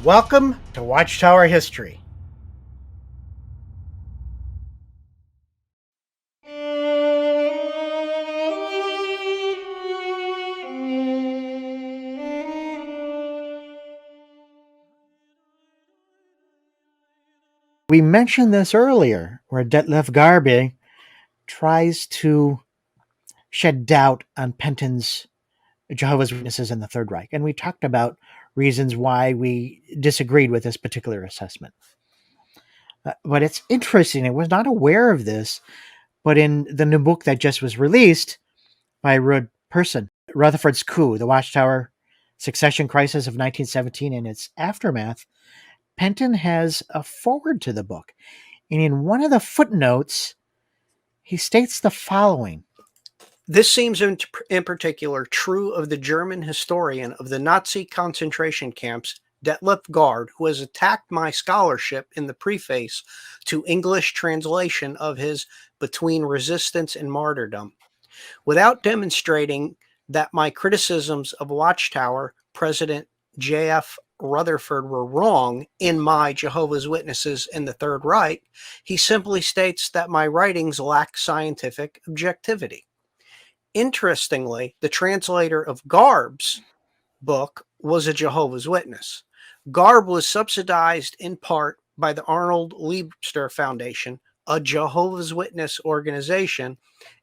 Welcome to Watchtower History. We mentioned this earlier, where Detlef Garbe tries to shed doubt on Penton's Jehovah's Witnesses and the Third Reich. And we talked about reasons why we disagreed with this particular assessment. But it's interesting, I was not aware of this, but in the new book that just was released by Rutherford's Coup, the Watchtower Succession Crisis of 1917 and its aftermath, Penton has a foreword to the book. And in one of the footnotes, he states the following. This seems in particular true of the German historian of the Nazi concentration camps, Detlef Gard, who has attacked my scholarship in the preface to English translation of his Between Resistance and Martyrdom. Without demonstrating that my criticisms of Watchtower, President J.F. Rutherford were wrong in my Jehovah's Witnesses and the Third Reich, he simply states that my writings lack scientific objectivity. Interestingly, the translator of Garb's book was a Jehovah's Witness. Garb was subsidized in part by the Arnold Liebster Foundation, a Jehovah's Witness organization,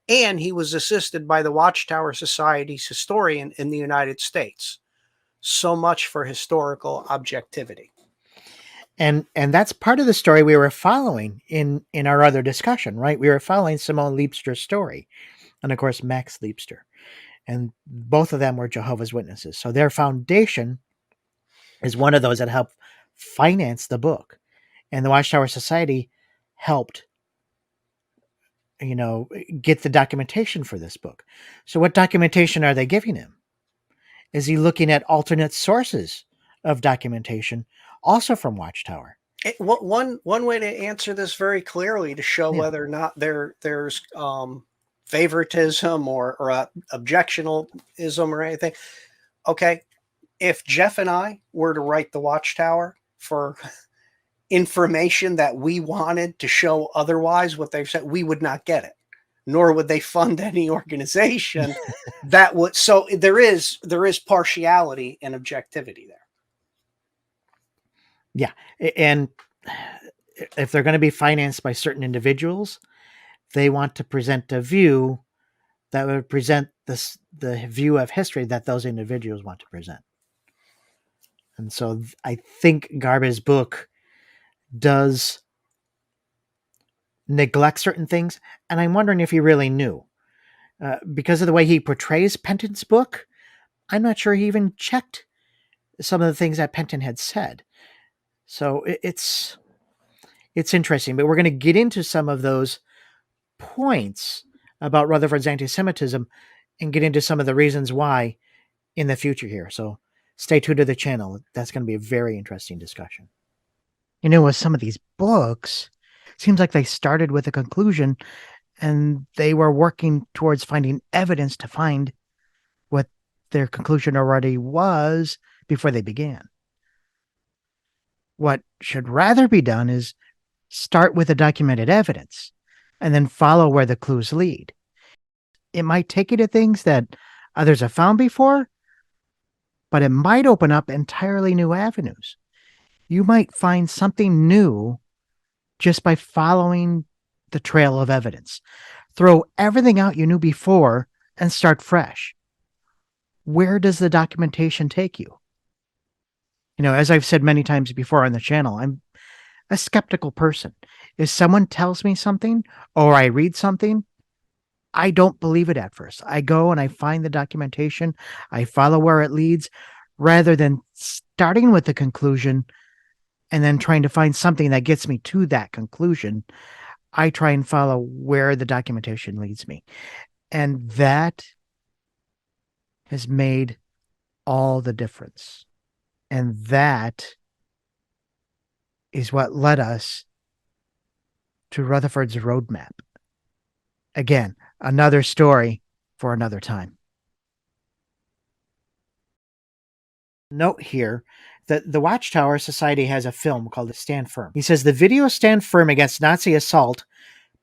and he was assisted by the Watchtower Society's historian in the United States. So much for historical objectivity. And that's part of the story we were following in our other discussion, right? We were following Simone Liebster's story, and of course Max Liebster. And both of them were Jehovah's Witnesses. So their foundation is one of those that helped finance the book. And the Watchtower Society helped, get the documentation for this book. So what documentation are they giving him? Is he looking at alternate sources of documentation, also from Watchtower? One way to answer this very clearly to show whether or not there's favoritism or objectionism or anything. Okay, if Jeff and I were to write the Watchtower for information that we wanted to show otherwise what they've said, we would not get it, nor would they fund any organization that would. So there is partiality and objectivity there. Yeah, and if they're going to be financed by certain individuals, they want to present a view that would present the view of history that those individuals want to present. And so I think Garbe's book does neglect certain things, and I'm wondering if he really knew. Because of the way he portrays Penton's book, I'm not sure he even checked some of the things that Penton had said. So it's interesting, but we're going to get into some of those points about Rutherford's anti-Semitism and get into some of the reasons why in the future here. So stay tuned to the channel. That's going to be a very interesting discussion. With some of these books, it seems like they started with a conclusion and they were working towards finding evidence to find what their conclusion already was before they began. What should rather be done is start with the documented evidence and then follow where the clues lead. It might take you to things that others have found before, but it might open up entirely new avenues. You might find something new just by following the trail of evidence. Throw everything out you knew before and start fresh. Where does the documentation take you? As I've said many times before on the channel, I'm a skeptical person. If someone tells me something or I read something, I don't believe it at first. I go and I find the documentation. I follow where it leads rather than starting with the conclusion and then trying to find something that gets me to that conclusion. I try and follow where the documentation leads me. And that has made all the difference. And that is what led us to Rutherford's roadmap. Again, another story for another time. Note here that the Watchtower Society has a film called Stand Firm. He says the video Stand Firm Against Nazi Assault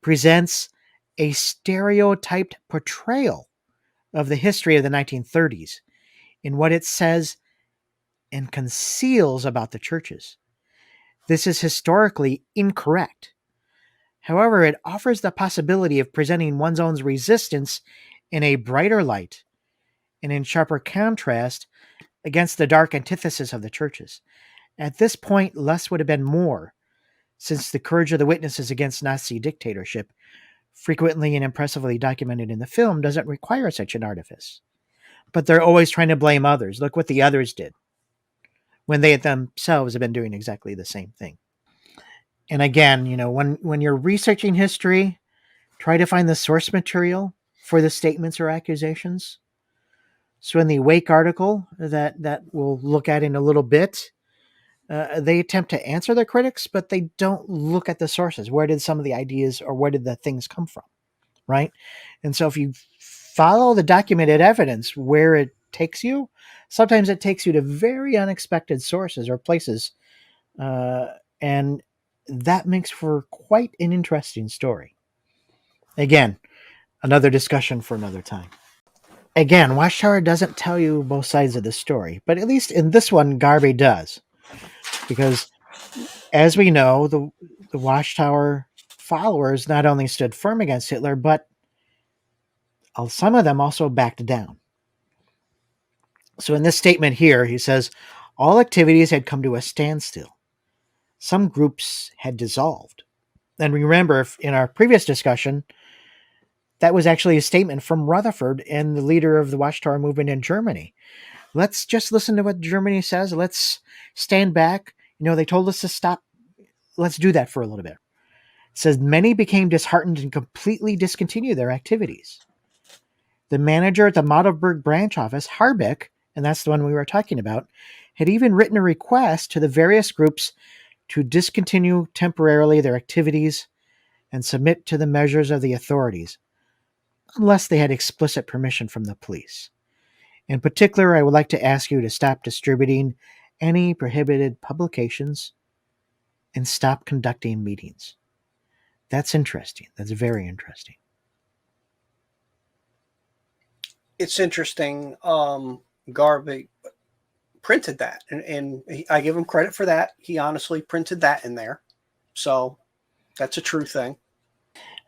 presents a stereotyped portrayal of the history of the 1930s in what it says and conceals about the churches. This is historically incorrect. However, it offers the possibility of presenting one's own resistance in a brighter light and in sharper contrast against the dark antithesis of the churches. At this point, less would have been more, since the courage of the witnesses against Nazi dictatorship, frequently and impressively documented in the film, doesn't require such an artifice. But they're always trying to blame others. Look what the others did, when they themselves have been doing exactly the same thing. And again, when you're researching history, try to find the source material for the statements or accusations. So in the Wake article that we'll look at in a little bit, they attempt to answer their critics, but they don't look at the sources. Where did some of the ideas or where did the things come from, right? And so if you follow the documented evidence where it takes you, sometimes it takes you to very unexpected sources or places, and that makes for quite an interesting story. Again, another discussion for another time. Again, Watchtower doesn't tell you both sides of the story, but at least in this one, Garvey does. Because, as we know, the Watchtower followers not only stood firm against Hitler, but some of them also backed down. So in this statement here, he says, all activities had come to a standstill. Some groups had dissolved. And remember, in our previous discussion, that was actually a statement from Rutherford and the leader of the Watchtower movement in Germany. Let's just listen to what Germany says. Let's stand back. They told us to stop. Let's do that for a little bit. It says many became disheartened and completely discontinued their activities. The manager at the Magdeburg branch office, Harbeck, and that's the one we were talking about, had even written a request to the various groups to discontinue temporarily their activities and submit to the measures of the authorities, unless they had explicit permission from the police. In particular, I would like to ask you to stop distributing any prohibited publications and stop conducting meetings. That's interesting. That's very interesting. It's interesting. Garvey printed that, and I give him credit for that. He honestly printed that in there. So that's a true thing.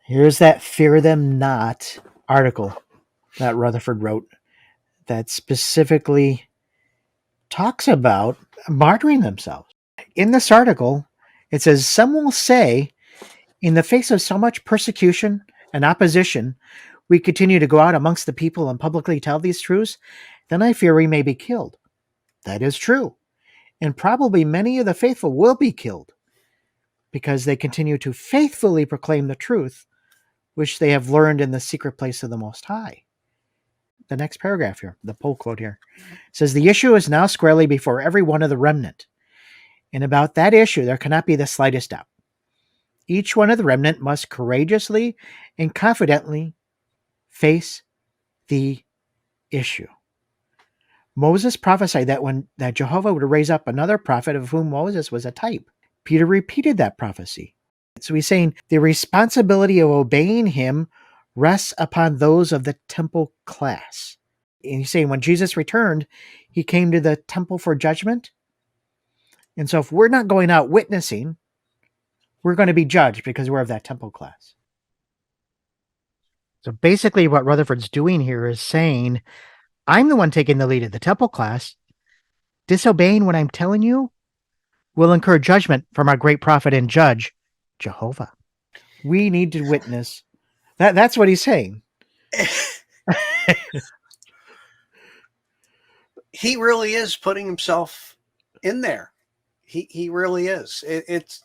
Here's that Fear Them Not article that Rutherford wrote that specifically talks about martyring themselves. In this article, it says, some will say, in the face of so much persecution and opposition, we continue to go out amongst the people and publicly tell these truths, then I fear we may be killed. That is true. And probably many of the faithful will be killed because they continue to faithfully proclaim the truth, which they have learned in the secret place of the Most High. The next paragraph here, the pull quote here, says, the issue is now squarely before every one of the remnant. And about that issue, there cannot be the slightest doubt. Each one of the remnant must courageously and confidently face the issue. Moses prophesied that Jehovah would raise up another prophet of whom Moses was a type. Peter repeated that prophecy. So he's saying the responsibility of obeying him rests upon those of the temple class. And he's saying when Jesus returned, he came to the temple for judgment. And so if we're not going out witnessing, we're going to be judged because we're of that temple class. So basically what Rutherford's doing here is saying, I'm the one taking the lead of the temple class. Disobeying what I'm telling you will incur judgment from our great prophet and judge, Jehovah. We need to witness. That's what he's saying. He really is putting himself in there. He really is. It's.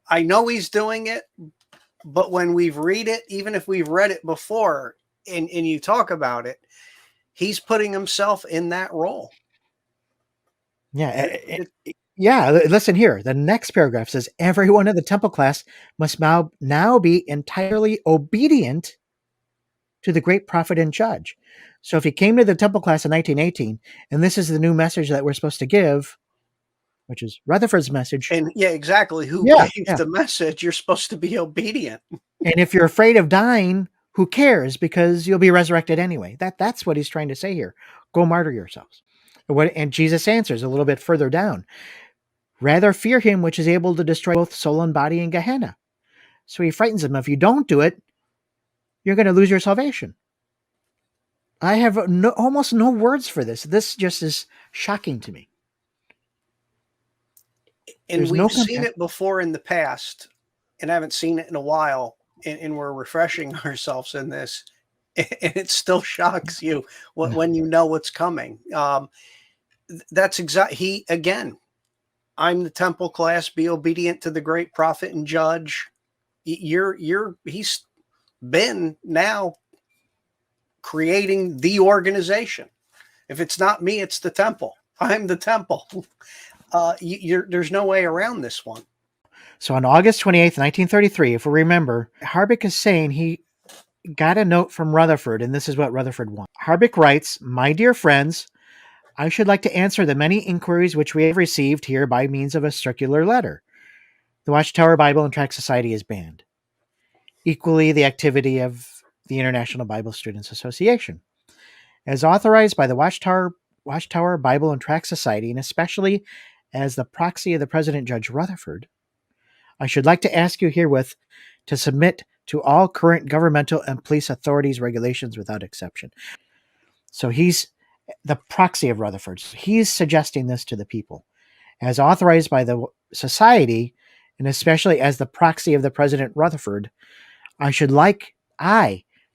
I know he's doing it, but when we've read it, even if we've read it before, and you talk about it, he's putting himself in that role. Yeah. Listen here. The next paragraph says, everyone of the temple class must now be entirely obedient to the great prophet and judge. So if he came to the temple class in 1918, and this is the new message that we're supposed to give, which is Rutherford's message. And yeah, exactly. Who Yeah, gave yeah. the message? You're supposed to be obedient. And if you're afraid of dying, who cares? Because you'll be resurrected anyway. That's what he's trying to say here. Go martyr yourselves. And Jesus answers a little bit further down. Rather fear him which is able to destroy both soul and body in Gehenna. So he frightens them. If you don't do it, you're going to lose your salvation. I have almost no words for this. This just is shocking to me. And There's we've no seen it before in the past, and I haven't seen it in a while, and we're refreshing ourselves in this, and it still shocks you when you know what's coming. That's exactly he again. I'm the temple class. Be obedient to the great prophet and judge. He's been now creating the organization. If it's not me, it's the temple. I'm the temple. There's no way around this one. So on August 28th, 1933, if we remember, Harbeck is saying he got a note from Rutherford, and this is what Rutherford wants. Harbeck writes, "My dear friends, I should like to answer the many inquiries which we have received here by means of a circular letter. The Watchtower Bible and Tract Society is banned. Equally, the activity of the International Bible Students Association. As authorized by the Watchtower Bible and Tract Society, and especially as the proxy of the President Judge Rutherford, I should like to ask you herewith to submit to all current governmental and police authorities' regulations without exception." So he's the proxy of Rutherford. He's suggesting this to the people. As authorized by the society, and especially as the proxy of the President Rutherford, I should like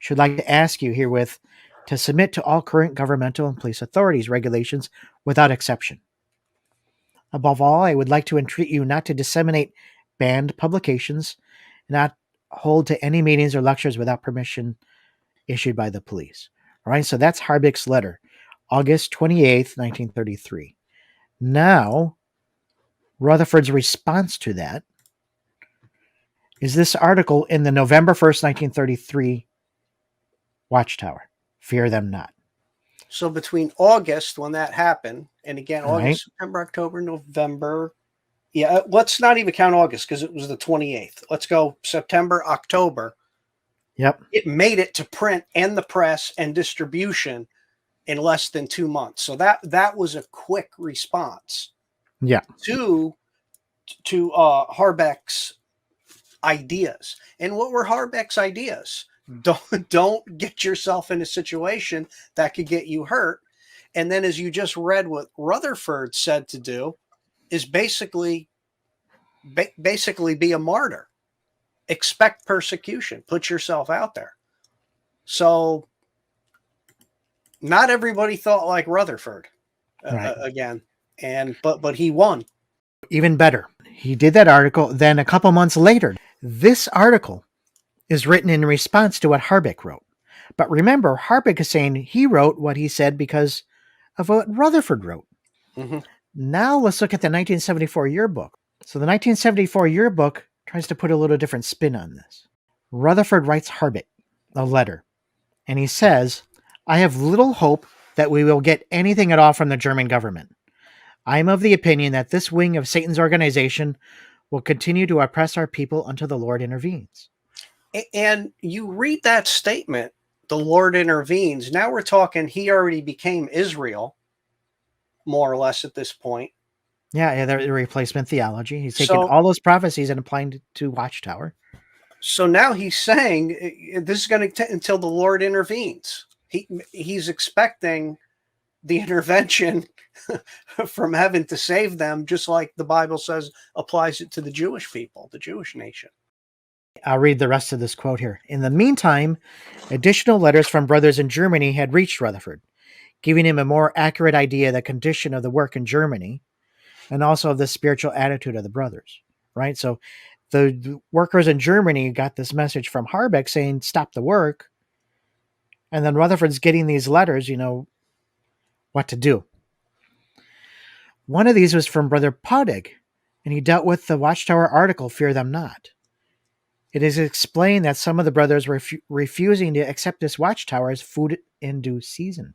to ask you herewith to submit to all current governmental and police authorities' regulations without exception. Above all, I would like to entreat you not to disseminate banned publications, not hold to any meetings or lectures without permission issued by the police. All right, so that's Harbeck's letter, August 28th, 1933. Now, Rutherford's response to that is this article in the November 1st, 1933 Watchtower, Fear Them Not. So between August, when that happened, and again, All right. August, September, October, November. Yeah, let's not even count August because it was the 28th. Let's go September, October. Yep. It made it to print and the press and distribution in less than 2 months. So that was a quick response. Yeah. To Harbeck's ideas. And what were Harbeck's ideas? Don't get yourself in a situation that could get you hurt. And then, as you just read, what Rutherford said to do is basically be a martyr. Expect persecution. Put yourself out there. So, not everybody thought like Rutherford again, but he won. Even better, he did that article. Then a couple months later, this article is written in response to what Harbeck wrote. But remember, Harbeck is saying he wrote what he said because of what Rutherford wrote. Mm-hmm. Now let's look at the 1974 yearbook. So the 1974 yearbook tries to put a little different spin on this. Rutherford writes Harbeck a letter, and he says, "I have little hope that we will get anything at all from the German government. I am of the opinion that this wing of Satan's organization will continue to oppress our people until the Lord intervenes." And you read that statement, the Lord intervenes. Now we're talking, he already became Israel, more or less at this point. Yeah, the replacement theology. He's taking all those prophecies and applying it to Watchtower. So now he's saying this is going to until the Lord intervenes. He's expecting the intervention from heaven to save them, just like the Bible says applies it to the Jewish people, the Jewish nation. I'll read the rest of this quote here. "In the meantime, additional letters from brothers in Germany had reached Rutherford, giving him a more accurate idea of the condition of the work in Germany and also of the spiritual attitude of the brothers." Right? So the workers in Germany got this message from Harbeck saying, stop the work. And then Rutherford's getting these letters, what to do. One of these was from Brother Podig, and he dealt with the Watchtower article, Fear Them Not. It is explained that some of the brothers were refusing to accept this watchtower as food in due season.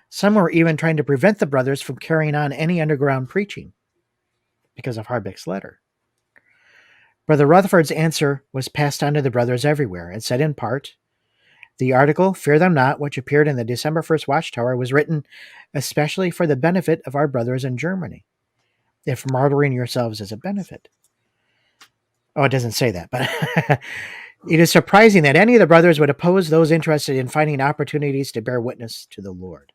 Some were even trying to prevent the brothers from carrying on any underground preaching because of Harbeck's letter. Brother Rutherford's answer was passed on to the brothers everywhere. It said in part, "The article, Fear Them Not, which appeared in the December 1st Watchtower, was written especially for the benefit of our brothers in Germany, if martyring yourselves is a benefit." Oh, it doesn't say that, but it is surprising that any of the brothers would oppose those interested in finding opportunities to bear witness to the Lord.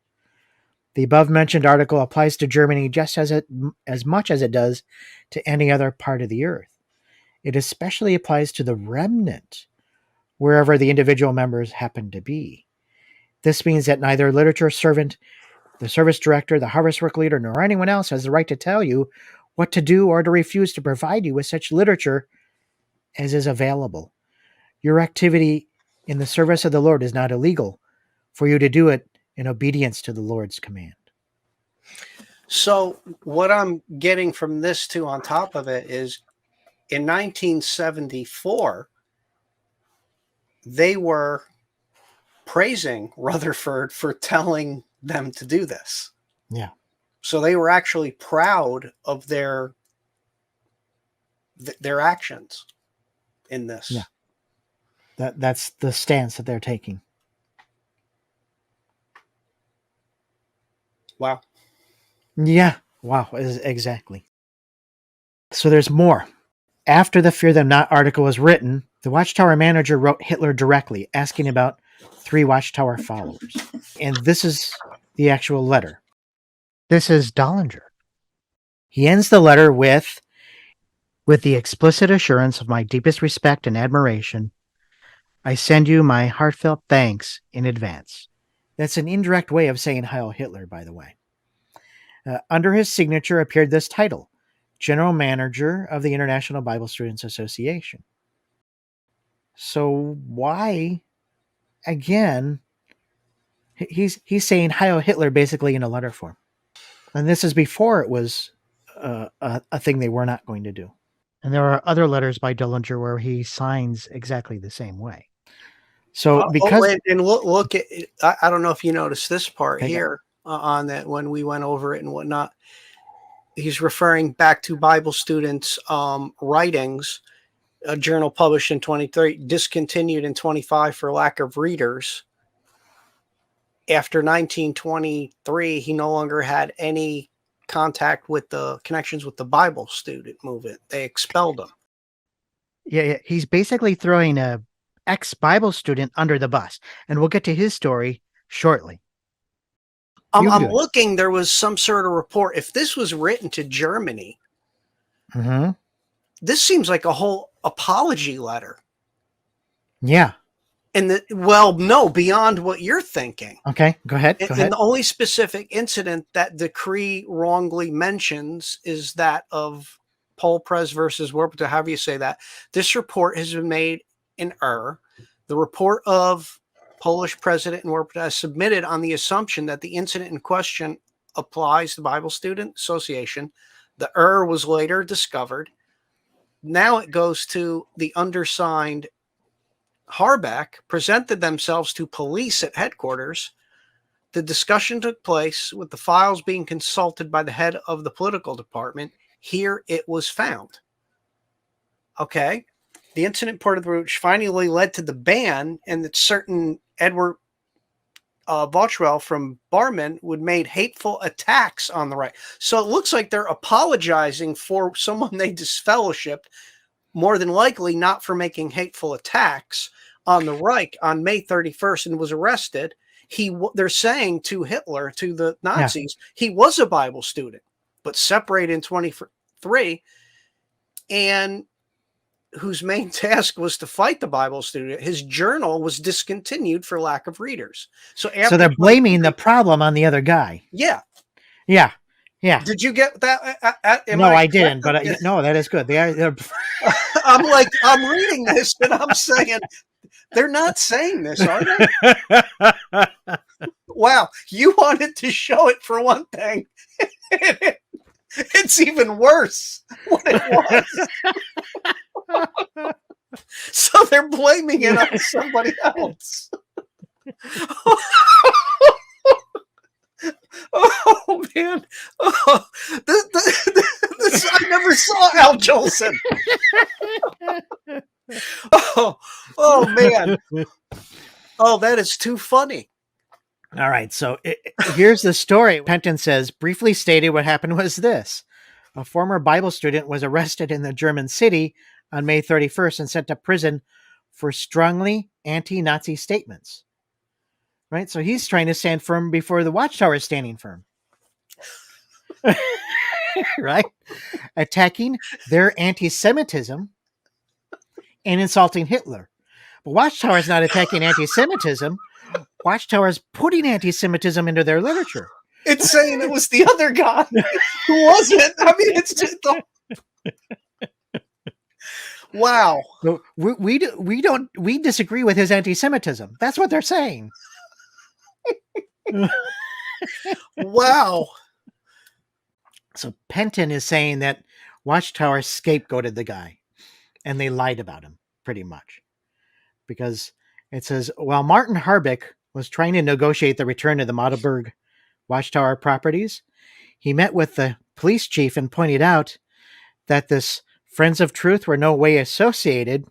The above-mentioned article applies to Germany just as much as it does to any other part of the earth. It especially applies to the remnant, wherever the individual members happen to be. This means that neither literature servant, the service director, the harvest work leader, nor anyone else has the right to tell you what to do or to refuse to provide you with such literature as is available. Your activity in the service of the Lord is not illegal for you to do it in obedience to the Lord's command. So what I'm getting from this too on top of it is in 1974, they were praising Rutherford for telling them to do this. Yeah. So they were actually proud of their actions in this. Yeah. That's the stance that they're taking. Wow. Yeah. Wow. Exactly. So there's more. After the Fear Them Not article was written, the Watchtower manager wrote Hitler directly, asking about 3 Watchtower followers. And this is the actual letter. This is Dollinger. He ends the letter with the explicit assurance of my deepest respect and admiration, I send you my heartfelt thanks in advance. That's an indirect way of saying Heil Hitler, by the way. Under his signature appeared this title, General Manager of the International Bible Students Association. So why, again, he's saying Heil Hitler basically in a letter form. And this is before it was a thing they were not going to do. And there are other letters by Dillinger where he signs exactly the same way. So because and look at I don't know if you noticed this part here on that when we went over it and whatnot. He's referring back to Bible students' writings, a journal published in 23, discontinued in 25 for lack of readers. After 1923, he no longer had any contact with the connections with the Bible student movement. They expelled him. Yeah, he's basically throwing a ex-Bible student under the bus, and we'll get to his story shortly. I'm looking, there was some sort of report. If this was written to Germany, this seems like a whole apology letter. Yeah. And no, beyond what you're thinking. Okay, go ahead. And the only specific incident that decree wrongly mentions is that of Paul Press versus Warburton, however you say that. This report has been made in error. The report of Polish President and Warburton is submitted on the assumption that the incident in question applies to Bible Student Association. The error was later discovered. Now it goes to the undersigned Harbeck, presented themselves to police at headquarters. The discussion took place with the files being consulted by the head of the political department. Here it was found. Okay. The incident part of the which finally led to the ban, and that certain Edward Watchwell from Barman would made hateful attacks on the right. So it looks like they're apologizing for someone they disfellowshipped, more than likely not for making hateful attacks on the Reich on May 31st and was arrested. They're saying to Hitler, to the Nazis, he was a Bible student, but separated in 23, and whose main task was to fight the Bible student. His journal was discontinued for lack of readers. So they're blaming the problem on the other guy. Yeah. Yeah. Yeah. Did you get that? No, I didn't, but no, that is good. They're I'm reading this and I'm saying, they're not saying this, are they? Wow. You wanted to show it for one thing. It's even worse what it was. So they're blaming it on somebody else. Oh man! Oh, this I never saw Al Jolson. Oh man! Oh, that is too funny. All right, so here's the story. Penton says, briefly stated, what happened was this. A former Bible student was arrested in the German city on May 31st and sent to prison for strongly anti-Nazi statements. Right? So he's trying to stand firm before the Watchtower is standing firm. Right? Attacking their anti-Semitism and insulting Hitler. But Watchtower is not attacking anti-Semitism. Watchtower is putting anti-Semitism into their literature. It's saying it was the other guy who wasn't. I mean, it's just wow. So we disagree with his anti-Semitism. That's what they're saying. Wow. So Penton is saying that Watchtower scapegoated the guy, and they lied about him pretty much, because it says while Martin Harbeck was trying to negotiate the return of the Magdeburg Watchtower properties, he met with the police chief and pointed out that this Friends of Truth were no way associated.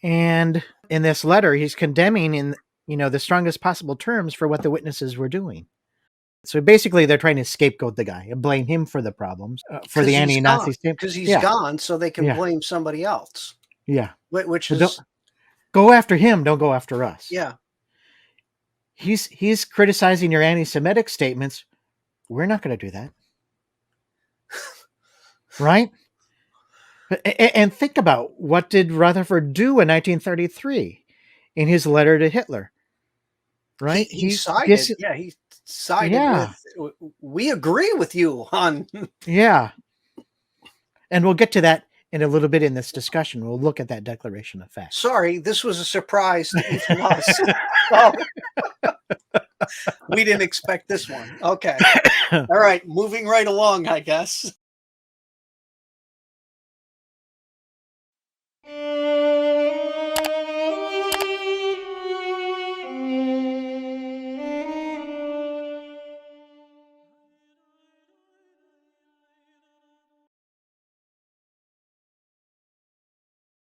And in this letter, he's condemning in the strongest possible terms for what the witnesses were doing. So basically, they're trying to scapegoat the guy and blame him for the problems, for the anti-Nazi statement. Because he's gone, so they can blame somebody else. Yeah. Which is... Go after him, don't go after us. Yeah. He's criticizing your anti-Semitic statements. We're not going to do that. Right? And think about, what did Rutherford do in 1933 in his letter to Hitler? Right? He sided. He sided with, we agree with you on. Yeah. And we'll get to that in a little bit in this discussion. We'll look at that declaration of fact. Sorry, this was a surprise to each of us. Oh. We didn't expect this one. Okay. All right. Moving right along, I guess.